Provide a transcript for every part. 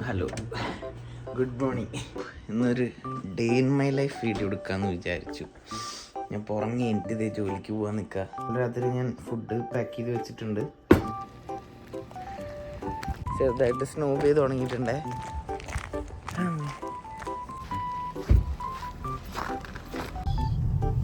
Hello, good morning. ഇന്നൊരു day in my life video എടുക്കാമെന്ന് വിചാരിച്ചു. ഞാൻ പുറങ്ങി എനിക്ക് ഇതേ ജോലിക്ക് പോകാൻ നിൽക്കുക. രാത്രി ഞാൻ ഫുഡ് പാക്ക് ചെയ്ത് വെച്ചിട്ടുണ്ട്. ചെറുതായിട്ട് സ്നോ ചെയ്ത് തുടങ്ങിയിട്ടുണ്ടേ.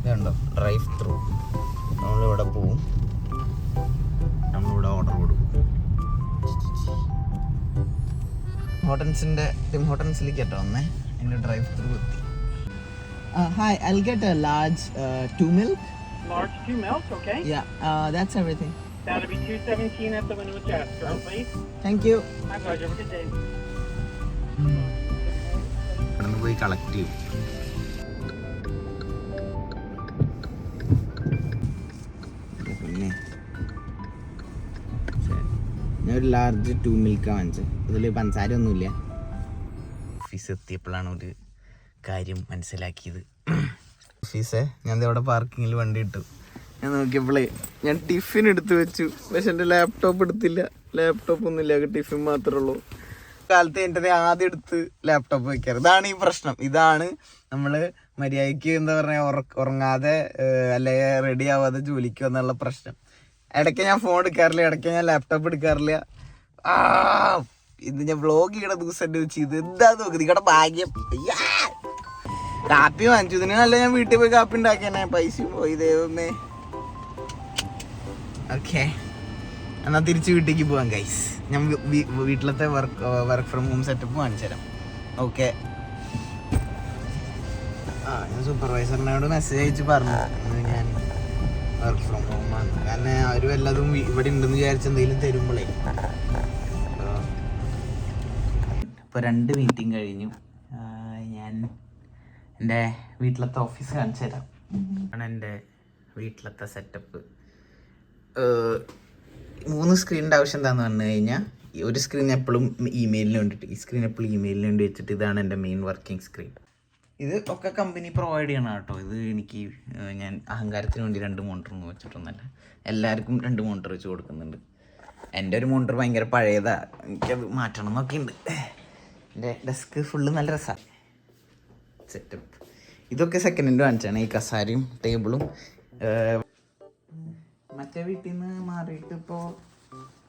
ഇതുണ്ടോ ഡ്രൈവ് ത്രൂ. നമ്മളിവിടെ പോവും, നമ്മളിവിടെ ഓർഡർ കൊടുക്കും. ടിം ഹോട്ടൻസിലേക്ക് കേട്ടോ വന്നേ. എൻ്റെ ഡ്രൈവ് ത്രൂ എത്തി. Hi, I'll get a large 2 milk. Large 2 milk, okay? Yeah, that's everything. That'll be $2.17 at the window with Jasper, please. Thank you. My pleasure. Have a good day. ഇവിടുന്ന് പോയി collect ചെയ്യും. പിന്നെ ഞാനൊരു large 2 മിൽക്കാണ് വാങ്ങിച്ചത്. ഇതിൽ പഞ്ചസാര ഒന്നുമില്ല. ഓഫീസ് എത്തിയപ്പോഴാണ് ഒരു കാര്യം മനസ്സിലാക്കിയത്. ഓഫീസേ ഞാൻ ഇവിടെ പാർക്കിങ്ങിൽ വണ്ടി ഇട്ടു. ഞാൻ നോക്കിയപ്പോഴേ ഞാൻ ടിഫിൻ എടുത്ത് വെച്ചു. പക്ഷെ എൻ്റെ ലാപ്ടോപ്പ് എടുത്തില്ല. ലാപ്ടോപ്പ് ഒന്നുമില്ല, ടിഫിൻ മാത്രമേ ഉള്ളൂ. കാലത്ത് എൻ്റെ ആദ്യം എടുത്ത് ലാപ്ടോപ്പ് വെക്കാറ്. ഇതാണ് ഈ പ്രശ്നം. ഇതാണ് നമ്മൾ മര്യാദയ്ക്ക് എന്താ പറയുക ഉറങ്ങാതെ അല്ലെങ്കിൽ റെഡി ആവാതെ ജോലിക്ക് വന്നുള്ള പ്രശ്നം. ഇടയ്ക്ക് ഞാൻ ഫോൺ എടുക്കാറില്ല, ഇടയ്ക്ക് ഞാൻ ലാപ്ടോപ്പ് എടുക്കാറില്ല. ഇത് ഞാൻ വ്ളോഗ് ചെയ്യണ ദിവസം വെച്ച് ഇത് എന്താ നോക്കുന്നത് നിങ്ങളുടെ ഭാഗ്യം. കാപ്പി വാങ്ങിച്ചു. ഇതിന് നല്ല ഞാൻ വീട്ടിൽ പോയി കാപ്പി ഉണ്ടാക്കിയാനെ. പൈസ പോയി ദൈവമേ. ഓക്കെ, എന്നാൽ തിരിച്ച് വീട്ടിലേക്ക് പോവാം ഗൈസ്. ഞാൻ വീട്ടിലത്തെ വർക്ക് ഫ്രം ഹോം സെറ്റപ്പ് കാണിച്ചു തരാം. ഓക്കെ, ഞാൻ സൂപ്പർവൈസറിനോട് മെസ്സേജ് അയച്ച് പറഞ്ഞു ഞാൻ വർക്ക് ഫ്രം ഹോം ആണ്. കാരണം അവർ വല്ലതും ഇവിടെ ഉണ്ടെന്ന് വിചാരിച്ച് എന്തെങ്കിലും തരുമ്പോഴേ. ഇപ്പോൾ 2 മീറ്റിംഗ് കഴിഞ്ഞു. ഞാൻ എൻ്റെ വീട്ടിലത്തെ ഓഫീസ് കാണിച്ചു തരാം. ആണ് എൻ്റെ വീട്ടിലത്തെ സെറ്റപ്പ്. 3 സ്ക്രീനിൻ്റെ ആവശ്യം എന്താണെന്ന് പറഞ്ഞു കഴിഞ്ഞാൽ, ഒരു സ്ക്രീൻ എപ്പോഴും ഇമെയിലിന് വേണ്ടിയിട്ട്, ഈ സ്ക്രീൻ എപ്പോഴും ഇമെയിലിന് വേണ്ടി വെച്ചിട്ട് ഇതാണ് എൻ്റെ മെയിൻ വർക്കിംഗ് സ്ക്രീൻ. ഇത് ഒക്കെ കമ്പനി പ്രൊവൈഡ് ചെയ്യണം കേട്ടോ. ഇത് എനിക്ക് ഞാൻ അഹങ്കാരത്തിന് വേണ്ടി 2 മോണിറ്ററൊന്നും വെച്ചിട്ടൊന്നുമല്ല. എല്ലാവർക്കും 2 മോണിറ്റർ വെച്ച് കൊടുക്കുന്നുണ്ട്. എൻ്റെ ഒരു മോണിറ്റർ ഭയങ്കര പഴയതാണ്, എനിക്കത് മാറ്റണം എന്നൊക്കെ ഉണ്ട്. എൻ്റെ ഡെസ്ക് ഫുള്ള് നല്ല രസമാണ് സെറ്റപ്പ്. ഇതൊക്കെ സെക്കൻഡ് ഹാൻഡ് വാങ്ങിച്ചാണ്. ഈ കസാരയും ടേബിളും. മറ്റേ വീട്ടിൽ നിന്ന് മാറിയിട്ട് ഇപ്പോൾ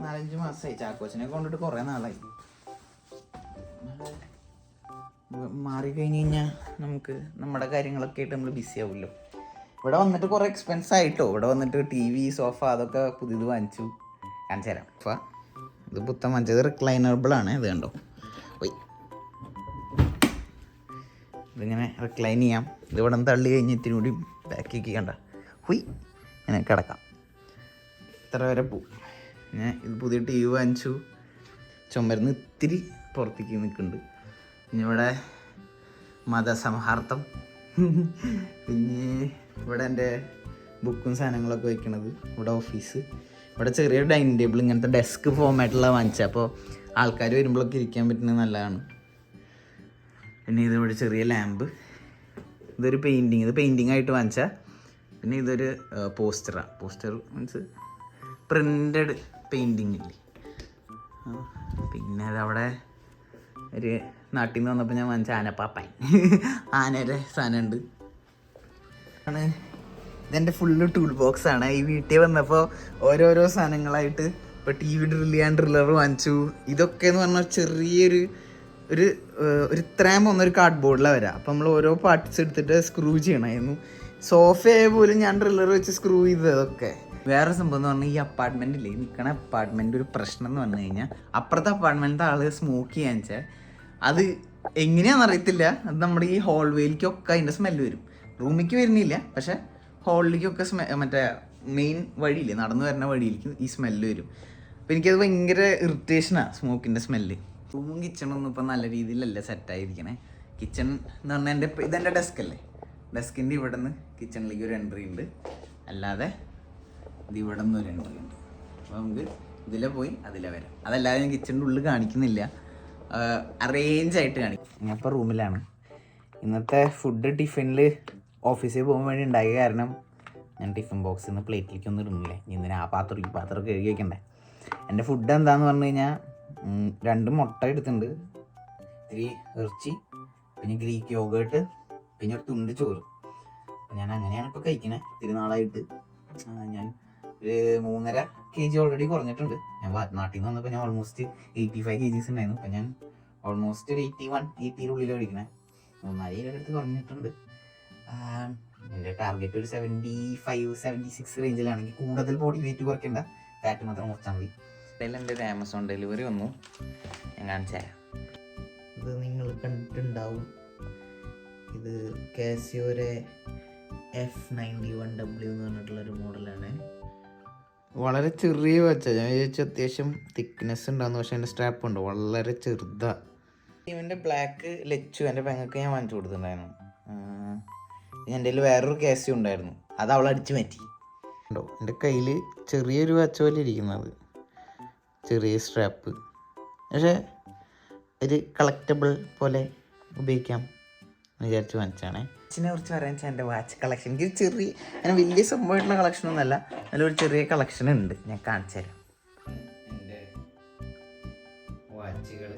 4-5 മാസമായി. ചാക്കോച്ചനെ കൊണ്ടിട്ട് കുറേ നാളായി. മാറിക്കഴിഞ്ഞ് കഴിഞ്ഞാൽ നമുക്ക് നമ്മുടെ കാര്യങ്ങളൊക്കെ ആയിട്ട് നമ്മൾ ബിസി ആവുമല്ലോ. ഇവിടെ വന്നിട്ട് കുറേ എക്സ്പെൻസ് ആയിട്ടോ. ഇവിടെ വന്നിട്ട് TV, സോഫ അതൊക്കെ പുതിയത് വാങ്ങിച്ചു. കാണിച്ചു തരാം. അപ്പോൾ ഇത് പുത്തൻ വാങ്ങിച്ചത് റിക്ലൈനബിളാണ്. ഇത് കണ്ടോ, പോയി ഇതിങ്ങനെ റിക്ലൈൻ ചെയ്യാം. ഇത് ഇവിടെ നിന്ന് തള്ളി കഴിഞ്ഞ് ഇത്തിരി കൂടി ബാക്കിലേക്ക് കണ്ട ഹുയ് ഇങ്ങനെ കിടക്കാം. ഇത്ര വരെ പോവും. ഞാൻ ഇത് പുതിയ TV വാങ്ങിച്ചു. ചുമരുന്ന് ഇത്തിരി പുറത്തേക്ക് നിൽക്കുന്നുണ്ട്. പിന്നെ ഇവിടെ മതസൗഹാർദ്ദം. പിന്നെ ഇവിടെ എൻ്റെ ബുക്കും സാധനങ്ങളൊക്കെ വയ്ക്കണത്. ഇവിടെ ഓഫീസ്. ഇവിടെ ചെറിയൊരു ഡൈനിങ് ടേബിൾ, ഇങ്ങനത്തെ ഡെസ്ക് ഫോമായിട്ടുള്ള വാങ്ങിച്ചത്. അപ്പോൾ ആൾക്കാർ വരുമ്പോഴൊക്കെ ഇരിക്കാൻ പറ്റുന്നത് നല്ലതാണ്. പിന്നെ ഇതിവിടെ ചെറിയ ലാമ്പ്. ഇതൊരു പെയിൻറ്റിങ്, ഇത് പെയിൻറ്റിങ് ആയിട്ട് വാങ്ങിച്ചാൽ. പിന്നെ ഇതൊരു പോസ്റ്ററാണ്. പോസ്റ്റർ മീൻസ് പ്രിൻ്റഡ് പെയിൻറ്റിങ് ഇല്ലേ. പിന്നെ അതവിടെ ഒരു നാട്ടിൽ നിന്ന് വന്നപ്പോൾ ഞാൻ വാങ്ങിച്ച ആനപ്പാപ്പാൻ, ആനയുടെ സാധനമുണ്ട്. ആണ് ഇതെൻ്റെ ഫുള്ള് ടൂൾ ബോക്സാണ്. ഈ വീട്ടിൽ വന്നപ്പോൾ ഓരോരോ സാധനങ്ങളായിട്ട് ഇപ്പോൾ TV ഡ്രില്ല് ചെയ്യാൻ ഡ്രില്ലർ വാങ്ങിച്ചു. ഇതൊക്കെ എന്ന് പറഞ്ഞാൽ ചെറിയൊരു ഒരു ഇത്രയും പോകുന്നൊരു കാർഡ് ബോർഡിലാണ് വരാം. അപ്പോൾ നമ്മൾ ഓരോ പാർട്സ് എടുത്തിട്ട് സ്ക്രൂ ചെയ്യണമായിരുന്നു. സോഫയെ പോലും ഞാൻ ഡ്രില്ലർ വെച്ച് സ്ക്രൂ ചെയ്തതൊക്കെ. വേറെ സംഭവം എന്ന് പറഞ്ഞാൽ ഈ അപ്പാർട്ട്മെൻറ്റില്ലേ, നിൽക്കണ അപ്പാർട്ട്മെൻറ്റ് ഒരു പ്രശ്നം എന്ന് പറഞ്ഞു കഴിഞ്ഞാൽ, അപ്പുറത്തെ അപ്പാർട്ട്മെൻറ്റിൻ്റെ ആൾ സ്മോക്ക് ചെയ്യാൻ വെച്ചാൽ അത് എങ്ങനെയാണെന്ന് അറിയത്തില്ല. അത് നമ്മുടെ ഈ ഹോൾവേയിലേക്കൊക്കെ അതിൻ്റെ സ്മെല്ല് വരും. റൂമിലേക്ക് വരുന്നില്ല, പക്ഷേ ഹോളിലേക്കൊക്കെ മറ്റേ മെയിൻ വഴിയില്ലേ, നടന്നു വരുന്ന വഴിയിലേക്ക് ഈ സ്മെല്ല് വരും. അപ്പോൾ എനിക്കത് ഭയങ്കര ഇറിറ്റേഷനാണ്, സ്മോക്കിൻ്റെ സ്മെല്ല്. റൂമും കിച്ചണൊന്നും ഇപ്പം നല്ല രീതിയിലല്ല സെറ്റായിരിക്കണേ. കിച്ചൺ എന്ന് പറഞ്ഞാൽ ഇതെൻ്റെ ഡെസ്ക് അല്ലേ. ഡെസ്കിൻ്റെ ഇവിടെ നിന്ന് കിച്ചണിലേക്ക് ഒരു എൻട്രി ഉണ്ട്, അല്ലാതെ ഇത് ഇവിടെ നിന്ന് ഒരു എൻട്രി ഉണ്ട്. അപ്പോൾ നമുക്ക് ഇതിലെ പോയി അതിലെ വരാം. അതല്ലാതെ ഞാൻ കിച്ചണിൻ്റെ ഉള്ളിൽ കാണിക്കുന്നില്ല, അറേഞ്ചായിട്ട് കാണിക്കും. ഞാൻ ഇപ്പോൾ റൂമിലാണ്. ഇന്നത്തെ ഫുഡ് ടിഫിനിൽ ഓഫീസിൽ പോകാൻ വേണ്ടി ഉണ്ടാക്കിയ കാരണം ഞാൻ ടിഫിൻ ബോക്സിൽ നിന്ന് പ്ലേറ്റിലേക്കൊന്നും ഇടുന്നില്ലേ. ഇന്നിന് ആ പാത്രം കഴുകി വയ്ക്കണ്ടേ. എൻ്റെ ഫുഡ് എന്താണെന്ന് പറഞ്ഞു കഴിഞ്ഞാൽ 2 മുട്ട എടുത്തിട്ടുണ്ട്, ഇത്തിരി ഇറച്ചി, പിന്നെ ഗ്രീക്ക് യോഗേട്ട്, പിന്നെ ഒരു തുണ്ട് ചോറ്. അപ്പം ഞാൻ അങ്ങനെയാണ് ഇപ്പോൾ കഴിക്കണേ. ഇത്തിരി നാളായിട്ട് ഞാൻ ഒരു 3.5 kg ഓൾറെഡി കുറഞ്ഞിട്ടുണ്ട്. ഞാൻ നാട്ടിൽ നിന്ന് വന്നപ്പോൾ ഞാൻ ഓൾമോസ്റ്റ് 85 kgs ഉണ്ടായിരുന്നു. അപ്പം ഞാൻ ഓൾമോസ്റ്റ് ഒരു 80 ഉള്ളിൽ കഴിക്കണേ. 3.5 അടുത്ത് കുറഞ്ഞിട്ടുണ്ട്. എൻ്റെ ടാർഗറ്റ് ഒരു 75-76 റേഞ്ചിലാണെങ്കിൽ കൂടുതൽ ബോഡി വെയിറ്റ് കുറയ്ക്കേണ്ട, ഫാറ്റ് മാത്രം കുറച്ചാൽ മതി. അതിൽ എൻ്റെ ഒരു ആമസോൺ ഡെലിവറി വന്നു, ഞാൻ കാണിച്ചു തരാം. ഇത് നിങ്ങൾ കണ്ടിട്ടുണ്ടാവും. ഇത് കാസിയോയുടെ F91W എന്ന് പറഞ്ഞിട്ടുള്ളൊരു മോഡലാണ്. വളരെ ചെറിയ വാച്ച. ഞാൻ വിചാരിച്ചു അത്യാവശ്യം തിക്നെസ് ഉണ്ടാകുന്നു, പക്ഷേ എൻ്റെ സ്ട്രാപ്പ് ഉണ്ട് വളരെ ചെറുതാണ്. ഇവൻ്റെ ബ്ലാക്ക് ലച്ചു എൻ്റെ പെങ്ങൾക്ക് ഞാൻ വാങ്ങിച്ചു കൊടുത്തിട്ടുണ്ടായിരുന്നു. എൻ്റെ കയ്യിൽ വേറൊരു കാസിയോ ഉണ്ടായിരുന്നു, അത് അവൾ അടിച്ചു മാറ്റി. ഉണ്ടോ എൻ്റെ കയ്യിൽ ചെറിയൊരു വാച്ച പോലെ ഇരിക്കുന്നത്, ചെറിയ സ്ട്രാപ്പ്, പക്ഷേ ഒരു കളക്റ്റബിൾ പോലെ ഉപയോഗിക്കാം എന്ന് വിചാരിച്ച് വാങ്ങിച്ചാണേ. വാച്ചിനെ കുറിച്ച് പറയാൻ വെച്ചാൽ എൻ്റെ വാച്ച് കളക്ഷൻ എനിക്ക് ചെറിയ, അങ്ങനെ വലിയ സംഭവമായിട്ടുള്ള കളക്ഷനൊന്നുമല്ല, നല്ലൊരു ചെറിയ കളക്ഷൻ ഉണ്ട്. ഞാൻ കാണിച്ചു തരാം. എൻ്റെ വാച്ചുകൾ,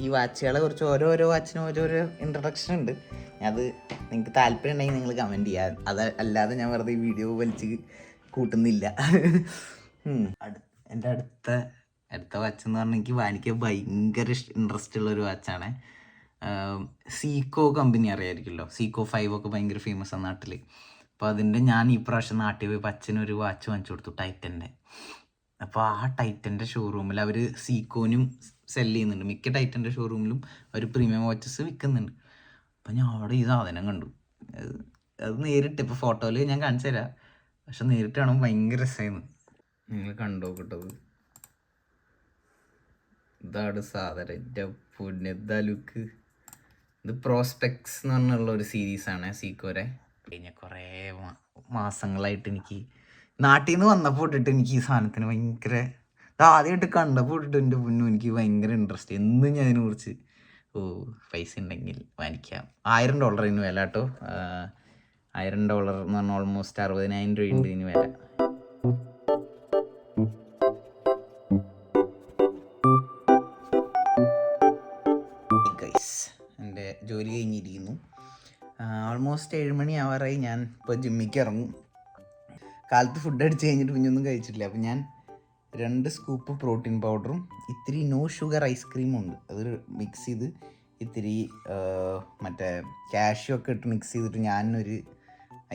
ഈ വാച്ചുകളെ കുറിച്ച് ഓരോരോ വാച്ചിനും ഓരോരോ ഇൻട്രൊഡക്ഷൻ ഉണ്ട്. അത് നിങ്ങൾക്ക് താല്പര്യം ഉണ്ടെങ്കിൽ നിങ്ങൾ കമൻറ്റ് ചെയ്യാം. അത് അല്ലാതെ ഞാൻ വെറുതെ ഈ വീഡിയോ വലിച്ച് കൂട്ടുന്നില്ല. എൻ്റെ അടുത്ത വാച്ച് എന്ന് പറഞ്ഞാൽ എനിക്ക് വാങ്ങിക്കാൻ ഭയങ്കര ഇൻട്രസ്റ്റ് ഉള്ളൊരു വാച്ചാണ്. സീക്കോ കമ്പനി അറിയാമായിരിക്കുമല്ലോ, സീക്കോ 5 ഒക്കെ ഭയങ്കര ഫേമസ് ആണ് നാട്ടിൽ. അപ്പോൾ അതിൻ്റെ ഞാൻ ഈ പ്രാവശ്യം നാട്ടിൽ പോയി അച്ഛനൊരു വാച്ച് വാങ്ങിച്ചു കൊടുത്തു, ടൈറ്റൻ്റെ. അപ്പോൾ ആ ടൈറ്റൻ്റെ ഷോറൂമിൽ അവർ സീക്കോനും സെല് ചെയ്യുന്നുണ്ട്. മിക്ക ടൈറ്റൻ്റെ ഷോറൂമിലും അവർ പ്രീമിയം വാച്ചസ് വിൽക്കുന്നുണ്ട്. അപ്പം ഞാൻ അവിടെ ഈ സാധനം കണ്ടു. അത് നേരിട്ട് ഇപ്പോൾ ഫോട്ടോയിൽ ഞാൻ കാണിച്ചു തരാം, പക്ഷെ നേരിട്ട് കാണുമ്പോൾ ഭയങ്കര രസമായിരുന്നു. നിങ്ങൾ കണ്ടോ കിട്ടത്? ഇതാണ് സാധനം. എൻ്റെ പുണ്യതാ ലുക്ക്. ഇത് പ്രോസ്പെക്സ് എന്ന് പറഞ്ഞുള്ള ഒരു സീരീസാണ് സീക്കോരെ. കഴിഞ്ഞ കുറേ മാസങ്ങളായിട്ട് എനിക്ക് നാട്ടിൽ നിന്ന് വന്നപ്പോൾ ഇട്ടിട്ട് എനിക്ക് ഈ സാധനത്തിന് ഭയങ്കര, ആദ്യമായിട്ട് കണ്ടപ്പോൾ ഇട്ടിട്ട് എൻ്റെ പൊന്നു എനിക്ക് ഭയങ്കര ഇൻട്രസ്റ്റ്. എന്നും ഞാൻ അതിനെക്കുറിച്ച് പൈസ ഉണ്ടെങ്കിൽ വാങ്ങിക്കാം. $1000 വില കേട്ടോ. $1000 എന്ന് പറഞ്ഞാൽ ഓൾമോസ്റ്റ് 60,000 രൂപയുണ്ട് ഇതിന് വില. എൻ്റെ ജോലി കഴിഞ്ഞിരിക്കുന്നു. ഓൾമോസ്റ്റ് 7 മണി ആവാറായി. ഞാൻ ഇപ്പോൾ ജിമ്മിക്ക് ഇറങ്ങും. കാലത്ത് ഫുഡ് അടിച്ച് കഴിഞ്ഞിട്ട് പിന്നെ ഒന്നും കഴിച്ചിട്ടില്ല. അപ്പം ഞാൻ 2 സ്കൂപ്പ് പ്രോട്ടീൻ പൗഡറും ഇത്തിരി നോ ഷുഗർ ഐസ്ക്രീമും ഉണ്ട്, അത് മിക്സ് ചെയ്ത് ഇത്തിരി മറ്റേ കാഷ്യൂ ഒക്കെ ഇട്ട് മിക്സ് ചെയ്തിട്ട് ഞാനൊരു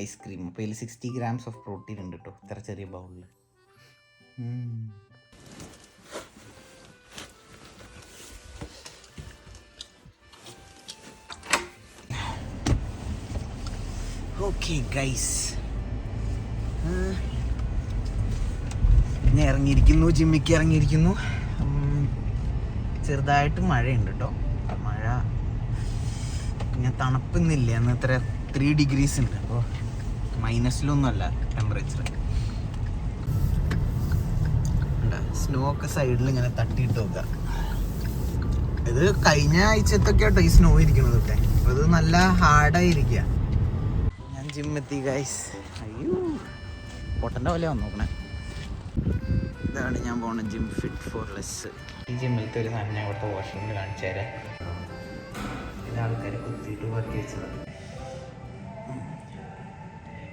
ഐസ്ക്രീം. അപ്പോൾ ഇതിൽ 60 grams ഓഫ് പ്രോട്ടീൻ ഉണ്ട് കേട്ടോ, ഇത്ര ചെറിയ ബൗളിൽ. ഓക്കെ ഗൈസ്, ഞാൻ ഇറങ്ങിയിരിക്കുന്നു, ജിമ്മിക്ക് ഇറങ്ങിയിരിക്കുന്നു. ചെറുതായിട്ട് മഴയുണ്ട് കേട്ടോ. മഴ പിന്നെ തണുപ്പൊന്നുമില്ല. അന്ന് ഇത്ര 3 degrees ഉണ്ട്. അപ്പോൾ മൈനസിലൊന്നുമല്ല ടെമ്പറേച്ചർ. സ്നോ ഒക്കെ സൈഡിൽ ഇങ്ങനെ തട്ടിയിട്ട് നോക്കുക. ഇത് കഴിഞ്ഞ ആഴ്ചത്തൊക്കെ കേട്ടോ ഈ സ്നോ ഇരിക്കണതൊക്കെ. അപ്പോൾ ഇത് നല്ല ഹാർഡായിരിക്കുക. ഞാൻ ജിമ്മെത്തി ഗൈസ്. അയ്യോ പൊട്ടൻ്റെ പോലെ വന്നു നോക്കണേ. ഇതാണ് ഞാൻ പോണ ജിം ഫിറ്റ് ഫോർ ലെസ്. ഈ ജിമ്മിലത്തെ ഒരു സാധനം ഞാൻ ഇവിടുത്തെ വാഷ്റൂമിൽ കാണിച്ചു തരാം. ഇത് ആൾക്കാർ കുത്തിയിട്ട് വർക്ക് വെച്ചതാണ്.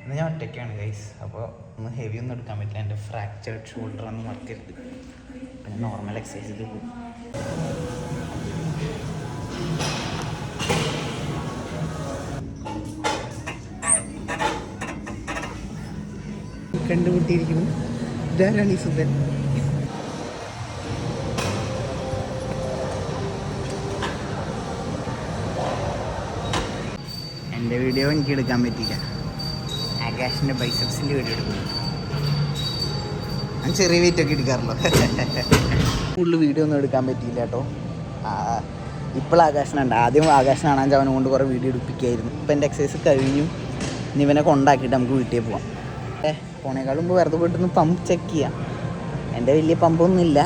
ഇന്ന് ഞാൻ ഒറ്റയ്ക്കാണ് ഗൈസ്. അപ്പോൾ ഒന്ന് ഹെവി ഒന്നും എടുക്കാൻ പറ്റില്ല. എൻ്റെ ഫ്രാക്ചേർഡ് ഷോൾഡറാണെന്ന് മറക്കരുത്. അപ്പം ഞാൻ നോർമൽ എക്സസൈസ് ചെയ്ത് പോകും. കണ്ടുമുട്ടിയിരിക്കുന്നു. ഇതാരാണ് ഈ സുന്ദരൻ? എൻ്റെ വീഡിയോ എനിക്ക് എടുക്കാൻ പറ്റിയില്ല. ആകാശിൻ്റെ ബൈസെപ്സിൻ്റെ വീഡിയോ എടുക്കുന്നു. ഞാൻ ചെറിയ വെയിറ്റ് ഒക്കെ എടുക്കാറുള്ളൂ. കൂടുതൽ വീഡിയോ ഒന്നും എടുക്കാൻ പറ്റിയില്ല കേട്ടോ. ഇപ്പോൾ ആകാശനുണ്ട്. ആദ്യം ആകാശനാണ് അവനെ കൊണ്ട് കുറേ വീഡിയോ എടുപ്പിക്കായിരുന്നു. ഇപ്പം എൻ്റെ എക്സസൈസ് കഴിഞ്ഞു. ഇനി ഇവനെ കൊണ്ടാക്കിയിട്ട് നമുക്ക് വീട്ടിൽ പോവാം. പോണേക്കാളും മുമ്പ് വെറുതെ പോയിട്ടൊന്ന് പമ്പ് ചെക്ക് ചെയ്യാം. എൻ്റെ വലിയ പമ്പൊന്നും ഇല്ല.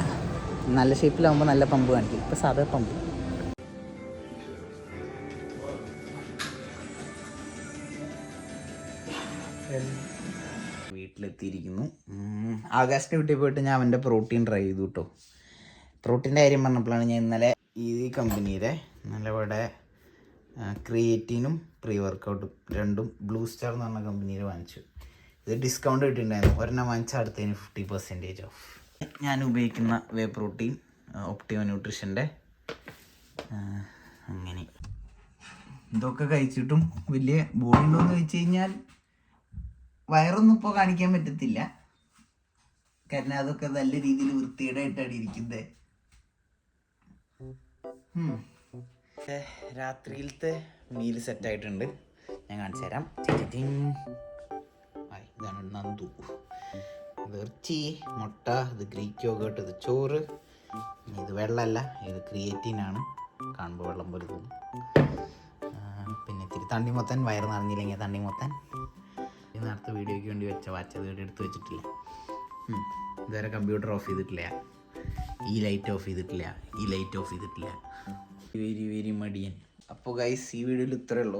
നല്ല ഷേപ്പിലാകുമ്പോൾ നല്ല പമ്പ് കാണിക്കും. ഇപ്പോൾ സാധാ പമ്പ്. വീട്ടിലെത്തിയിരിക്കുന്നു. ആകാശിൻ്റെ വീട്ടിൽ പോയിട്ട് ഞാൻ അവൻ്റെ പ്രോട്ടീൻ ട്രൈ ചെയ്തു കേട്ടോ. പ്രോട്ടീൻ്റെ കാര്യം പറഞ്ഞപ്പോഴാണ് ഞാൻ ഇന്നലെ ഈ കമ്പനിയുടെ ഇവിടെ ക്രിയേറ്റീനും പ്രീ വർക്കൗട്ടും രണ്ടും ബ്ലൂ സ്റ്റാർ എന്ന് പറഞ്ഞ കമ്പനിയിൽ വാങ്ങിച്ചു. ഇത് ഡിസ്കൗണ്ട് കിട്ടിയിട്ടുണ്ടായിരുന്നു. ഒരെണ്ണം വാങ്ങിച്ചാൽ അടുത്തതിന് 50% ഓഫ്. ഞാൻ ഉപയോഗിക്കുന്ന വേ പ്രോട്ടീൻ ഒപ്റ്റിമോ ന്യൂട്രീഷൻ്റെ. അങ്ങനെ ഇതൊക്കെ കഴിച്ചിട്ടും വലിയ ബോഡി ഉണ്ടോ എന്ന് ചോദിച്ചു കഴിഞ്ഞാൽ വയറൊന്നും ഇപ്പോൾ കാണിക്കാൻ പറ്റത്തില്ല. കാരണം അതൊക്കെ നല്ല രീതിയിൽ വൃത്തികേടായിട്ടാണ് ഇരിക്കുന്നത്. രാത്രിയിലത്തെ മീൽ സെറ്റായിട്ടുണ്ട്, ഞാൻ കാണിച്ചു തരാം. ഇതാണ് നന്ദു. ഇത് ഇറച്ചി, മുട്ട, ഇത് ഗ്രീക്ക് യോഗേർട്ട്, ഇത് ചോറ്, ഇത് വെള്ളമല്ല, ഇത് ക്രിയേറ്റീനാണ്. കാണുമ്പോൾ വെള്ളം പോലെ തോന്നും. പിന്നെ ഇത്തിരി തണ്ണിമത്തൻ, വയറ് നിറഞ്ഞില്ലെങ്കിൽ തണ്ണിമത്തൻ. ഇത് നേരത്തെ വീഡിയോയ്ക്ക് വേണ്ടി വെച്ച വാച്ചത് ഇവിടെ എടുത്ത് വെച്ചിട്ടില്ല. ഇതുവരെ കമ്പ്യൂട്ടർ ഓഫ് ചെയ്തിട്ടില്ല, ഈ ലൈറ്റ് ഓഫ് ചെയ്തിട്ടില്ല, ഈ ലൈറ്റ് ഓഫ് ചെയ്തിട്ടില്ല. വെരി വെരി മടിയൻ. അപ്പോൾ ഗൈസ് ഈ വീഡിയോയിൽ ഇത്രയേ ഉള്ളൂ.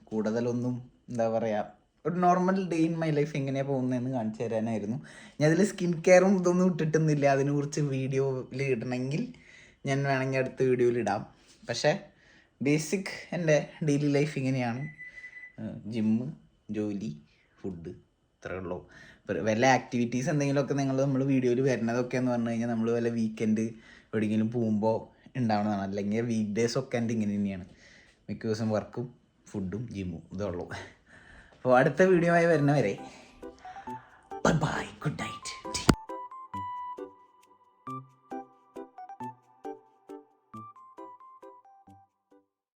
കൂടുതലൊന്നും എന്താ പറയുക, ഒരു normal day in my life എങ്ങനെയാണ് പോകുന്നതെന്ന് കാണിച്ചു തരാനായിരുന്നു. ഞാൻ അതിൽ സ്കിൻ കെയറും ഇതൊന്നും ഇട്ടിട്ടൊന്നുമില്ല. അതിനെക്കുറിച്ച് വീഡിയോയിൽ ഇടണമെങ്കിൽ ഞാൻ വേണമെങ്കിൽ അടുത്ത വീഡിയോയിൽ ഇടാം. പക്ഷേ ബേസിക് എൻ്റെ ഡെയിലി ലൈഫ് ഇങ്ങനെയാണ്. ജിമ്മ്, ജോലി, ഫുഡ്, ഇത്രയേ ഉള്ളൂ. വല്ല ആക്ടിവിറ്റീസ് എന്തെങ്കിലുമൊക്കെ നമ്മൾ വീഡിയോയിൽ വരുന്നതൊക്കെ എന്ന് പറഞ്ഞു കഴിഞ്ഞാൽ നമ്മൾ വല്ല വീക്കെൻഡ് എവിടെയെങ്കിലും പോകുമ്പോൾ ഉണ്ടാവുന്നതാണ്. അല്ലെങ്കിൽ വീക്ക് ഡേയ്സ് ഒക്കെ എൻ്റെ ഇങ്ങനെ തന്നെയാണ്. മിക്ക ദിവസം വർക്കും ഫുഡും ജിമ്മും ഇതേ ഉള്ളൂ. അപ്പോൾ അടുത്ത വീഡിയോ ആയി വരുന്നവരെ ബൈ ബൈ, ഗുഡ് നൈറ്റ്.